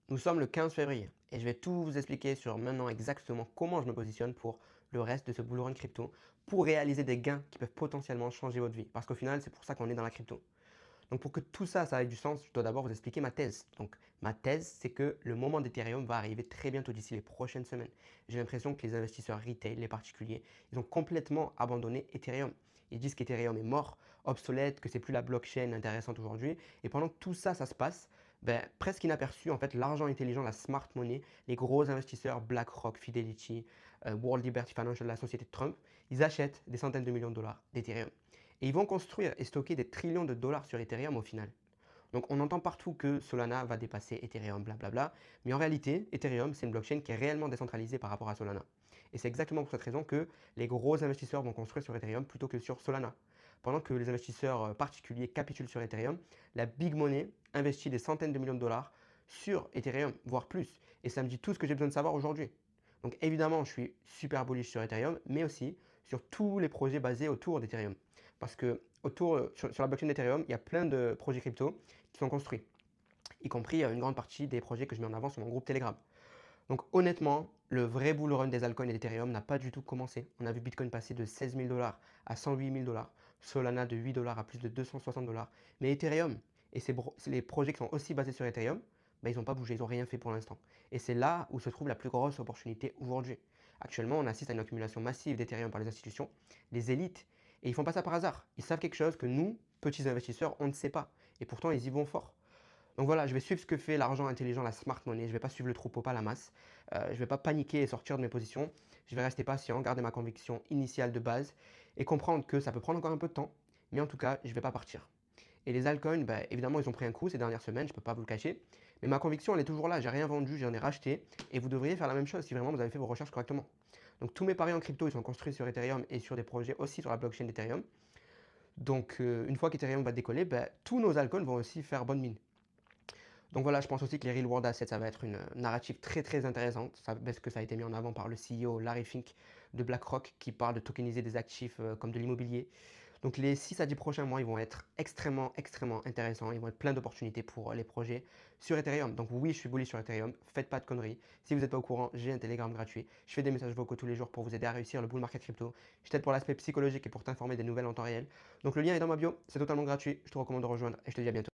Nous sommes le 15 février et je vais tout vous expliquer sur maintenant exactement comment je me positionne pour le reste de ce bull run crypto pour réaliser des gains qui peuvent potentiellement changer votre vie. Parce qu'au final, c'est pour ça qu'on est dans la crypto. Donc pour que tout ça, ça ait du sens, je dois d'abord vous expliquer ma thèse. Donc ma thèse, c'est que le moment d'Ethereum va arriver très bientôt d'ici les prochaines semaines. J'ai l'impression que les investisseurs retail, les particuliers, ils ont complètement abandonné Ethereum. Ils disent qu'Ethereum est mort, obsolète, que c'est plus la blockchain intéressante aujourd'hui. Et pendant que tout ça, ça se passe, presque inaperçu, en fait, l'argent intelligent, la smart money, les gros investisseurs, BlackRock, Fidelity, World Liberty Financial, la société de Trump, ils achètent des centaines de millions de dollars d'Ethereum. Et ils vont construire et stocker des trillions de dollars sur Ethereum au final. Donc on entend partout que Solana va dépasser Ethereum, blablabla. Mais en réalité, Ethereum, c'est une blockchain qui est réellement décentralisée par rapport à Solana. Et c'est exactement pour cette raison que les gros investisseurs vont construire sur Ethereum plutôt que sur Solana. Pendant que les investisseurs particuliers capitulent sur Ethereum, la big money investit des centaines de millions de dollars sur Ethereum, voire plus. Et ça me dit tout ce que j'ai besoin de savoir aujourd'hui. Donc évidemment, je suis super bullish sur Ethereum, mais aussi sur tous les projets basés autour d'Ethereum. Parce que sur la blockchain d'Ethereum, il y a plein de projets crypto qui sont construits, y compris une grande partie des projets que je mets en avant sur mon groupe Telegram. Donc honnêtement, le vrai bull run des altcoins et d'Ethereum n'a pas du tout commencé. On a vu Bitcoin passer de 16 000 dollars à 108 000 dollars, Solana de 8 dollars à plus de 260 dollars. Mais Ethereum et les projets qui sont aussi basés sur Ethereum, ils n'ont pas bougé, ils n'ont rien fait pour l'instant. Et c'est là où se trouve la plus grosse opportunité aujourd'hui. Actuellement, on assiste à une accumulation massive d'Ethereum par les institutions, les élites, et ils font pas ça par hasard. Ils savent quelque chose que nous, petits investisseurs, on ne sait pas. Et pourtant, ils y vont fort. Donc voilà, je vais suivre ce que fait l'argent intelligent, la smart money. Je ne vais pas suivre le troupeau, pas la masse. Je ne vais pas paniquer et sortir de mes positions. Je vais rester patient, garder ma conviction initiale de base et comprendre que ça peut prendre encore un peu de temps. Mais en tout cas, je ne vais pas partir. Et les altcoins, évidemment, ils ont pris un coup ces dernières semaines, je ne peux pas vous le cacher. Mais ma conviction, elle est toujours là. J'ai rien vendu, j'en ai racheté. Et vous devriez faire la même chose si vraiment vous avez fait vos recherches correctement. Donc tous mes paris en crypto, ils sont construits sur Ethereum et sur des projets aussi sur la blockchain d'Ethereum. Donc une fois qu'Ethereum va décoller, tous nos altcoins vont aussi faire bonne mine. Donc voilà, je pense aussi que les Real World Assets, ça va être une narrative très très intéressante, parce que ça a été mis en avant par le CEO Larry Fink de BlackRock qui parle de tokeniser des actifs comme de l'immobilier. Donc les 6 à 10 prochains mois, ils vont être extrêmement extrêmement intéressants, ils vont être plein d'opportunités pour les projets sur Ethereum. Donc oui, je suis bullish sur Ethereum, faites pas de conneries. Si vous n'êtes pas au courant, j'ai un Telegram gratuit. Je fais des messages vocaux tous les jours pour vous aider à réussir le bull market crypto. Je t'aide pour l'aspect psychologique et pour t'informer des nouvelles en temps réel. Donc le lien est dans ma bio, c'est totalement gratuit, je te recommande de rejoindre et je te dis à bientôt.